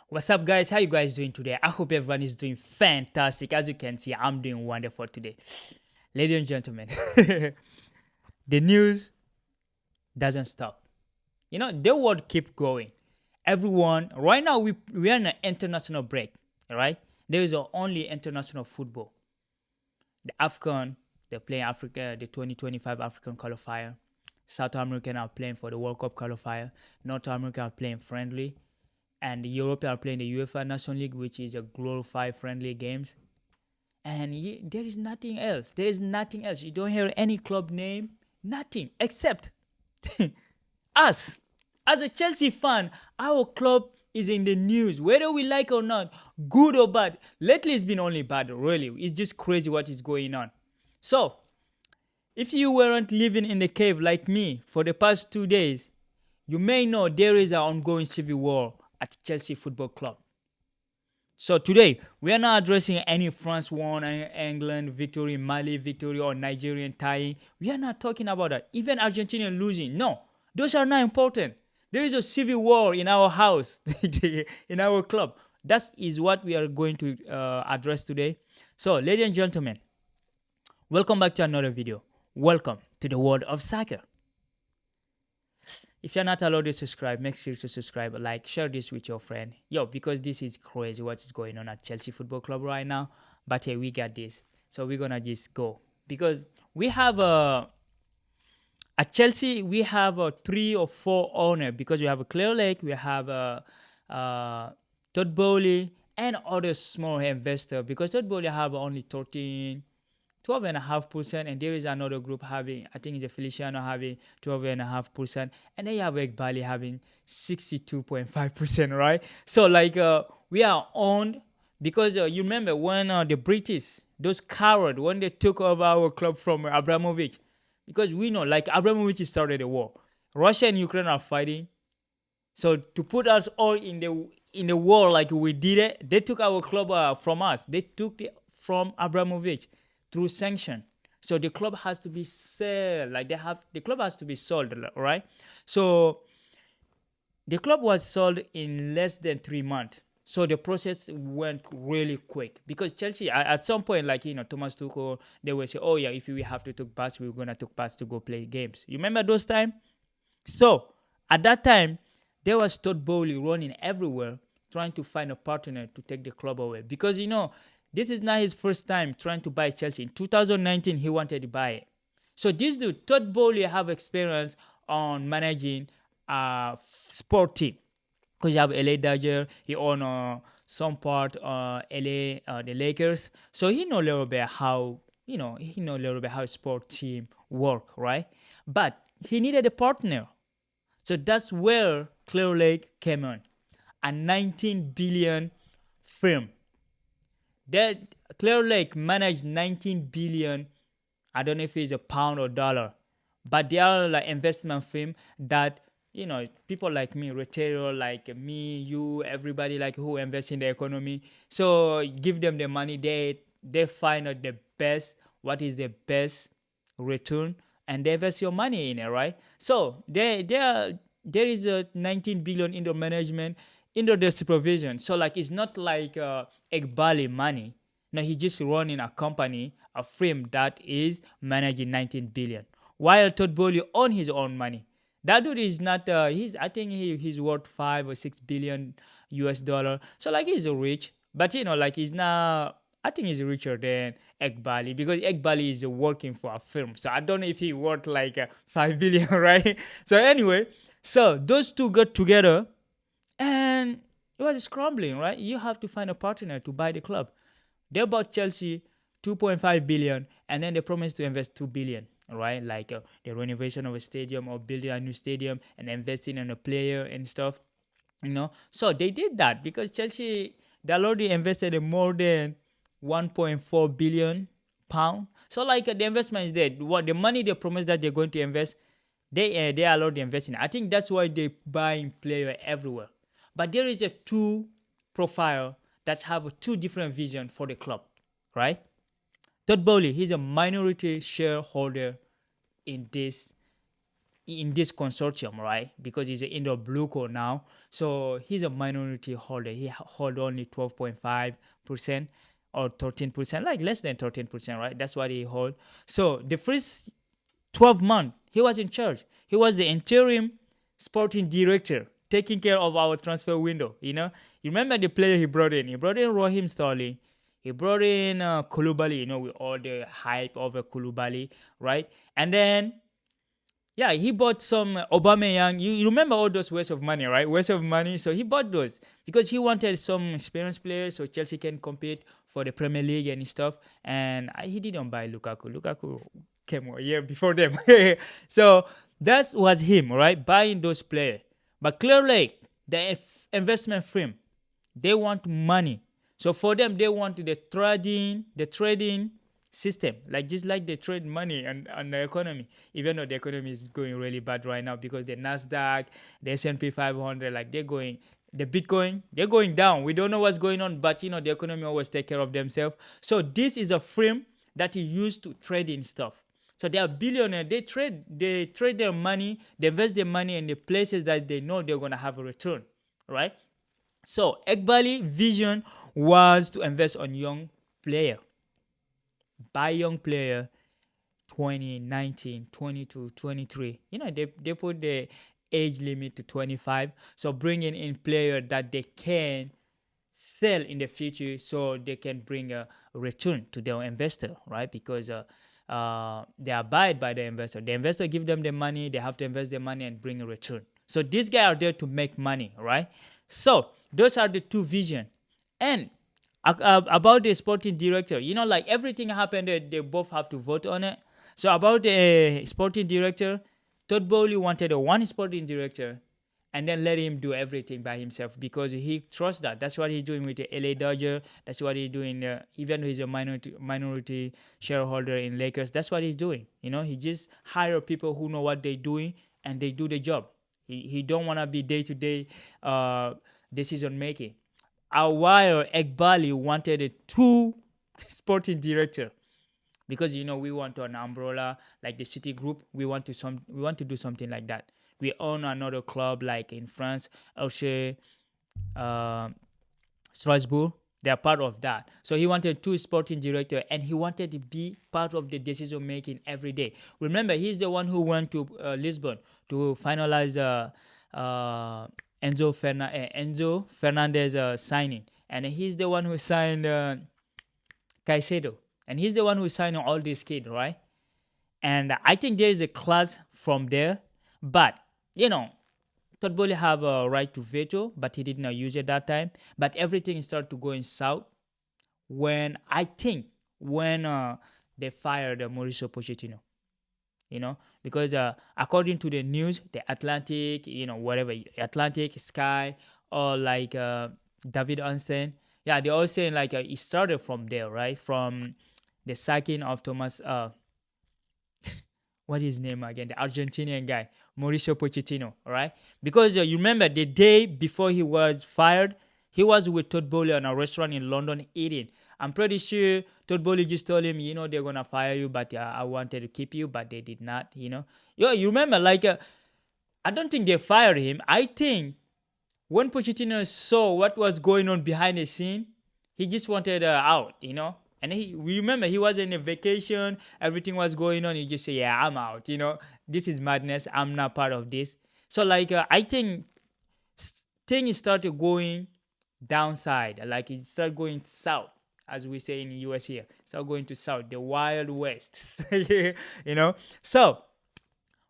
What's up, guys? How you guys doing today? I hope everyone is doing fantastic. As you can see, I'm doing wonderful today. Ladies and gentlemen, the news doesn't stop. The world keep going. Everyone, right now we are in an international break, all right? There is only international football. The AFCON, they're playing Africa, the 2025 African qualifier. South American are playing for the World Cup qualifier. North America are playing friendly. And Europe are playing the UEFA National League, which is a glorified friendly games. And there is nothing else. There is nothing else. You don't hear any club name, nothing except us. As a Chelsea fan, our club is in the news, whether we like or not, good or bad. Lately, it's been only bad, really. It's just crazy what is going on. So, if you weren't living in the cave like me for the past 2 days, you may know there is an ongoing civil war at Chelsea Football Club. So today, we are not addressing any France won, England victory, Mali victory, or Nigerian tie. We are not talking about that. Even Argentina losing. No, those are not important. There is a civil war in our house, in our club. That is what we are going to address today. So, ladies and gentlemen, welcome back to another video. Welcome to the world of soccer. If you're not allowed to subscribe, make sure to subscribe, like, share this with your friend. Yo, because this is crazy what is going on at Chelsea Football Club right now. But hey, we got this. So we're gonna just go. Because we have at Chelsea, we have 3 or 4 owners. Because we have a Clear Lake, we have Todd Boehly, and other small investor. Because Todd Boehly have only 12.5%, and there is another group having, I think it's a Feliciano having 12.5%, and then you have Eghbali having 62.5%, right? So we are owned because you remember when the British, those cowards, when they took over our club from Abramovich, because we know Abramovich started a war. Russia and Ukraine are fighting, so to put us all in the war like we did it, they took our club from us. They took it from Abramovich through sanction. So the club has to be sold. The club has to be sold, right? So the club was sold in less than 3 months. So the process went really quick because Chelsea, at some point, Thomas Tuchel, they will say, oh yeah, if we have to take pass, we're gonna take pass to go play games. You remember those times? So at that time, there was Todd Boehly running everywhere, trying to find a partner to take the club away. Because this is not his first time trying to buy Chelsea. In 2019, he wanted to buy it. So this dude, Todd Boehly, have experience on managing sport team. Because you have LA Dodger, he own some part LA, the Lakers. So he know a little bit how, sport team work, right? But he needed a partner. So that's where Clear Lake came on. A 19 billion firm. That Clear Lake managed 19 billion. I don't know if it's a pound or dollar, but they are like investment firm that people like me, retailer like me, you, everybody who invest in the economy. So give them the money. They find out the best, what is the best return, and they invest your money in it, right? So there is a 19 billion in the management, under the supervision. So it's not like Eghbali money. No, he just running a company, a firm that is managing 19 billion. While Todd Boehly own his own money. That dude is not, I think he's worth 5 or 6 billion US dollar. So he's rich, but he's not, I think he's richer than Eghbali because Eghbali is working for a firm. So I don't know if he worth 5 billion, right? So anyway, so those two got together and it was scrambling, right? You have to find a partner to buy the club. They bought Chelsea 2.5 billion and then they promised to invest 2 billion, right? The renovation of a stadium or building a new stadium and investing in a player and stuff, So they did that because Chelsea, they already invested in more than 1.4 billion pound. So the investment is there. What the money they promised that they're going to invest, they are already investing. I think that's why they buying player everywhere. But there is a 2 profile that have 2 different vision for the club, right? Todd Boehly, he's a minority shareholder in this in this consortium, right? Because he's in the blue code now. So he's a minority holder. He hold only 12.5% or 13%, like less than 13%, right? That's what he hold. So the first 12 months, he was in charge. He was the interim sporting director, taking care of our transfer window. You remember the player he brought in? He brought in Raheem Sterling. He brought in Koulibaly, with all the hype over Koulibaly, right? And then, yeah, he bought some Aubameyang. You remember all those waste of money, right? Waste of money. So he bought those because he wanted some experienced players so Chelsea can compete for the Premier League and stuff. And he didn't buy Lukaku. Lukaku came a year before them. So that was him, right? Buying those players. But clearly, the investment firm, they want money. So for them, they want the trading system, like just like they trade money and the economy, even though the economy is going really bad right now because the Nasdaq, the S&P 500, like the Bitcoin, they're going down. We don't know what's going on, but the economy always take care of themselves. So this is a frame that he used to trade in stuff. So they are billionaires. They trade their money, they invest their money in the places that they know they're gonna have a return, right? So Eghbali vision was to invest on young player, buy young player 20, 19, 22, 23. They put the age limit to 25. So bringing in player that they can sell in the future so they can bring a return to their investor, right? Because they abide by the investor. The investor give them the money, they have to invest their money and bring a return. So these guys are there to make money, right? So those are the two visions. And about the sporting director, like everything happened, they both have to vote on it. So about the sporting director, Todd Boehly wanted a one sporting director and then let him do everything by himself because he trusts that. That's what he's doing with the LA Dodger. That's what he's doing. Even though he's a minority shareholder in Lakers, that's what he's doing. He just hire people who know what they're doing and they do the job. He don't want to be day-to-day decision making. While Eghbali wanted a two sporting director because we want an umbrella like the City Group. We want to do something like that. We own another club like in France, Elche, uh, Strasbourg. They are part of that. So he wanted two sporting director and he wanted to be part of the decision making every day. Remember, he's the one who went to Lisbon to finalize Enzo Fernandez signing, and he's the one who signed Caicedo, and he's the one who signed all these kids, right? And I think there is a class from there, but Todd Boehly have a right to veto, but he did not use it that time. But everything started to go in south when they fired Mauricio Pochettino. Because according to the news, the Atlantic, whatever, Atlantic, Sky, or like David Onsen, yeah, they all saying like it started from there, right? From the sacking of Thomas, what is his name again? The Argentinian guy, Mauricio Pochettino, right? Because you remember the day before he was fired, he was with Todd Boehly on a restaurant in London eating. I'm pretty sure Todd Boehly just told him, they're going to fire you, but I wanted to keep you, but they did not, You remember, like, I don't think they fired him. I think when Pochettino saw what was going on behind the scene, he just wanted out, And we remember he was in a vacation, everything was going on. He just said, yeah, I'm out, This is madness. I'm not part of this. So, like, I think things started going downside. Like, it started going south, as we say in the US here. Start going to south, the Wild West, So,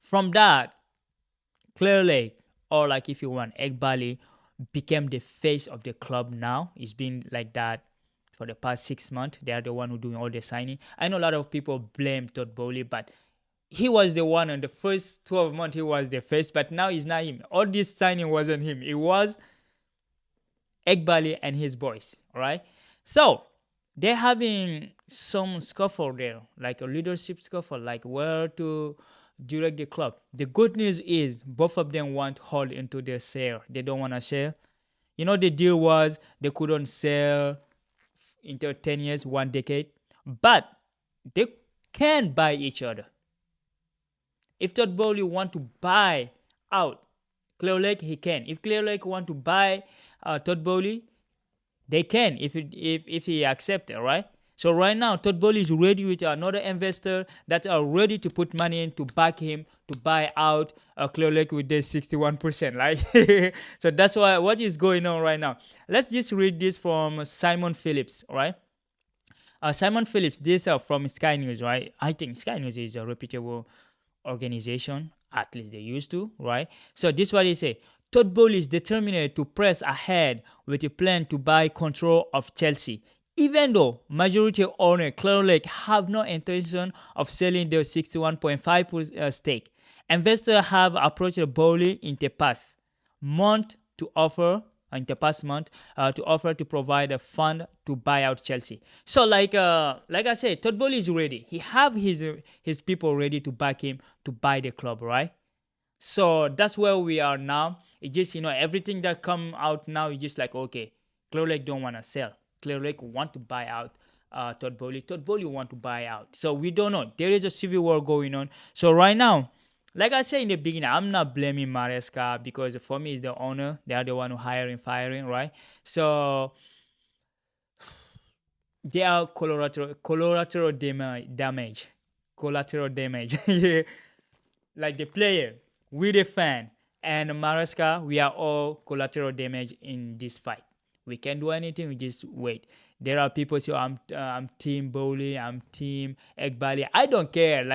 from that, clearly, or like if you want, Eghbali became the face of the club now. It's been like that for the past 6 months. They are the one who doing all the signing. I know a lot of people blame Todd Boehly, but he was the one in the first 12 months. He was the face, but now it's not him. All this signing wasn't him. It was Eghbali and his boys, all right? So they're having some scuffle there, like a leadership scuffle, like where to direct the club. The good news is both of them want hold into their share. They don't want to share. The deal was they couldn't sell into 10 years, 1 decade, but they can buy each other. If Todd Boehly want to buy out Clear Lake, he can. If Clear Lake want to buy Todd Boehly, they can if he accept it, right? So right now, Todd Boehly is ready with another investor that are ready to put money in to back him to buy out Clear Lake with this 61%, right? So that's why what is going on right now. Let's just read this from Simon Phillips, right? Simon Phillips, this from Sky News, right? I think Sky News is a reputable organization, at least they used to, right? So this is what he say. Todd Boehly is determined to press ahead with a plan to buy control of Chelsea, even though majority owner Clear Lake have no intention of selling their 61.5% stake. Investors have approached Boehly in the past month to offer to offer to provide a fund to buy out Chelsea. So like I said, Todd Boehly is ready. He have his people ready to back him to buy the club, right? So that's where we are now. It just everything that come out now is just like, okay, Clear Lake don't want to sell. Clear Lake want to buy out Todd Boehly. Todd Boehly want to buy out. So we don't know. There is a civil war going on. So right now, like I said in the beginning, I'm not blaming Maresca because for me, it's the owner. They are the one who hiring, firing, right? So they are collateral damage. Collateral damage. Like the player, we the fan, and Maresca, we are all collateral damage in this fight. We can't do anything. We just wait. There are people say, I'm team Boehly, I'm team Eghbali. I don't care.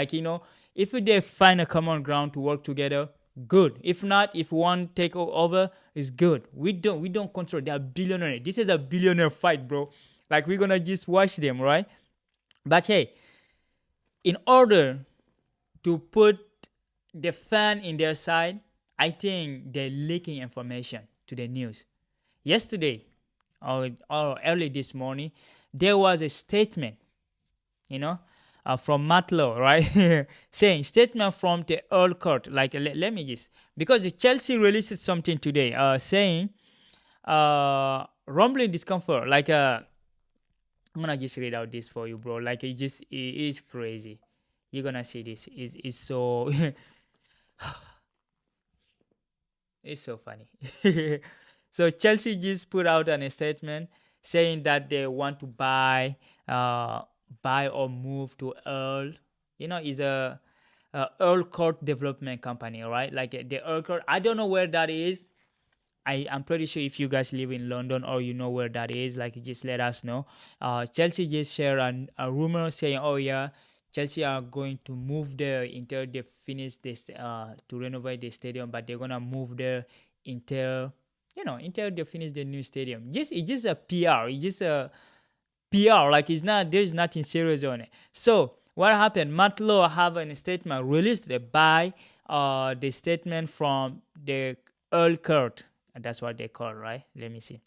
If they find a common ground to work together, good. If not, if one take over, it's good. We don't control. They are billionaire. This is a billionaire fight, bro. Like we're gonna just watch them, right? But hey, in order to put the fan in their side, I think they're leaking information to the news. Yesterday, or early this morning, there was a statement, from Matlow, right? Saying statement from the Earl Court. Like, let me just, because Chelsea released something today, saying, rumbling discomfort. Like, I'm gonna just read out this for you, bro. Like, it is crazy. You're gonna see this. It's so, it's so funny. So Chelsea just put out a statement saying that they want to buy or move to Earl. Is a Earl Court development company, right? Like the Earl Court. I don't know where that is. I'm pretty sure if you guys live in London or you know where that is, like just let us know. Chelsea just shared a rumor saying, oh yeah, Chelsea are going to move there until they finish this to renovate the stadium, but they're gonna move there until they finish the new stadium. It's just a PR. It's just a PR. Like there's nothing serious on it. So what happened? Matlow have a statement released by the statement from the Earl Court. That's what they call, right? Let me see.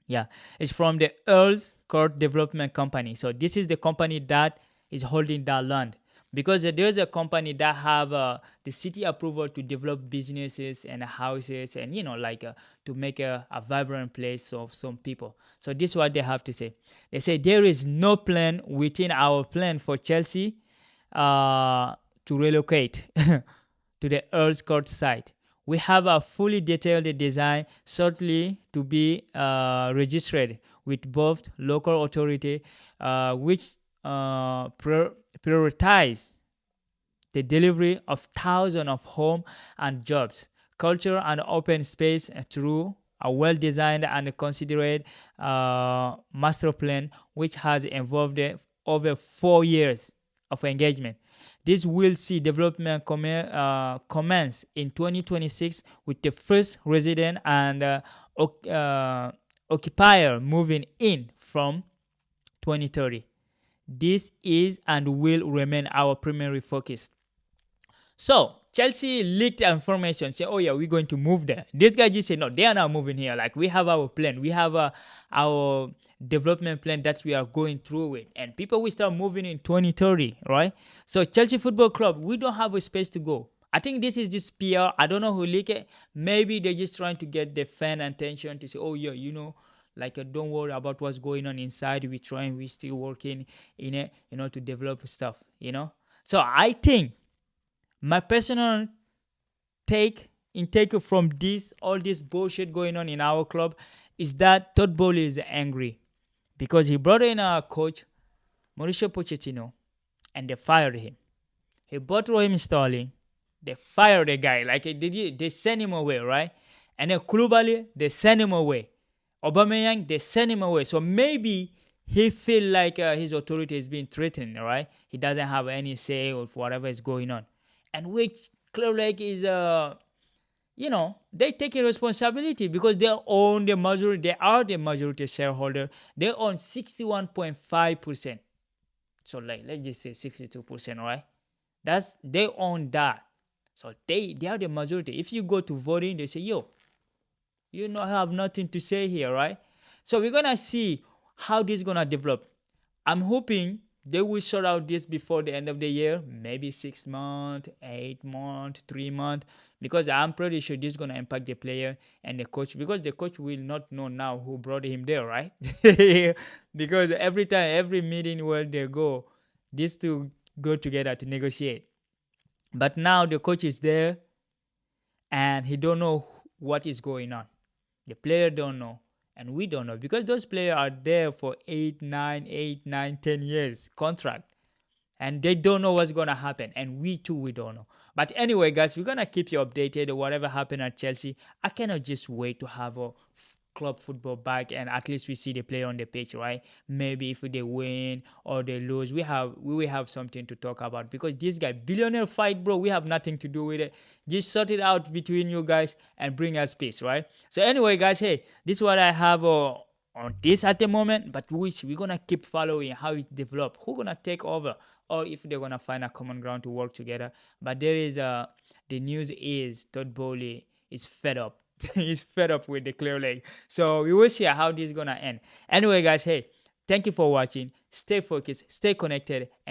Yeah, it's from the Earl's Court Development Company. So this is the company that is holding that land, because there's a company that have the city approval to develop businesses and houses and to make a vibrant place of some people. So this is what they have to say. They say there is no plan within our plan for Chelsea to relocate to the Earl's Court site. We have a fully detailed design shortly to be registered with both local authority, which prioritize the delivery of thousands of homes and jobs, culture and open space through a well-designed and considered master plan, which has involved over 4 years of engagement. This will see development commence in 2026 with the first resident and occupier moving in from 2030. This is and will remain our primary focus. So Chelsea leaked information, say, oh yeah, we're going to move there. This guy just said, no, they are not moving here. Like, we have our plan. We have our development plan that we are going through with. And people will start moving in 2030, right? So Chelsea Football Club, we don't have a space to go. I think this is just PR. I don't know who leaked it. Maybe they're just trying to get the fan attention to say, oh yeah, don't worry about what's going on inside. We're still working in it, to develop stuff, So I think My personal take from this all this bullshit going on in our club is that Todd Boehly is angry because he brought in a coach Mauricio Pochettino and they fired him. He bought Raheem Sterling, they fired the guy like they sent him away, right? And then Koulibaly, they sent him away. Aubameyang, they sent him away. So maybe he feel like his authority is being threatened, right? He doesn't have any say of whatever is going on, and which clearly like is they take a responsibility because they own the majority. They are the majority shareholder. They own 61.5%. So like let's just say 62%, right? That's they own that. So they are the majority. If you go to voting, they say, yo, you not have nothing to say here, right? So we're gonna see how this is gonna develop. I'm hoping they will sort out this before the end of the year, maybe 6 months, 8 months, 3 months, because I'm pretty sure this is gonna impact the player and the coach because the coach will not know now who brought him there, right? Because every time, every meeting where they go, these two go together to negotiate. But now the coach is there and he don't know what is going on. The player don't know, and we don't know because those players are there for 8, 9, 10 years contract, and they don't know what's gonna happen, and we too we don't know. But anyway, guys, we're gonna keep you updated. Whatever happened at Chelsea, I cannot just wait to have a club football back and at least we see the player on the pitch, right? Maybe if they win or they lose, we will have something to talk about because this guy billionaire fight, bro, we have nothing to do with it. Just sort it out between you guys and bring us peace, right? So anyway, guys, hey, this is what I have on this at the moment, but we're gonna keep following how it develops, who's gonna take over, or if they're gonna find a common ground to work together. But there is the news is Todd Boehly is fed up. He's fed up with the clear leg. So we will see how this is gonna end. Anyway, guys, hey, thank you for watching. Stay focused, stay connected, and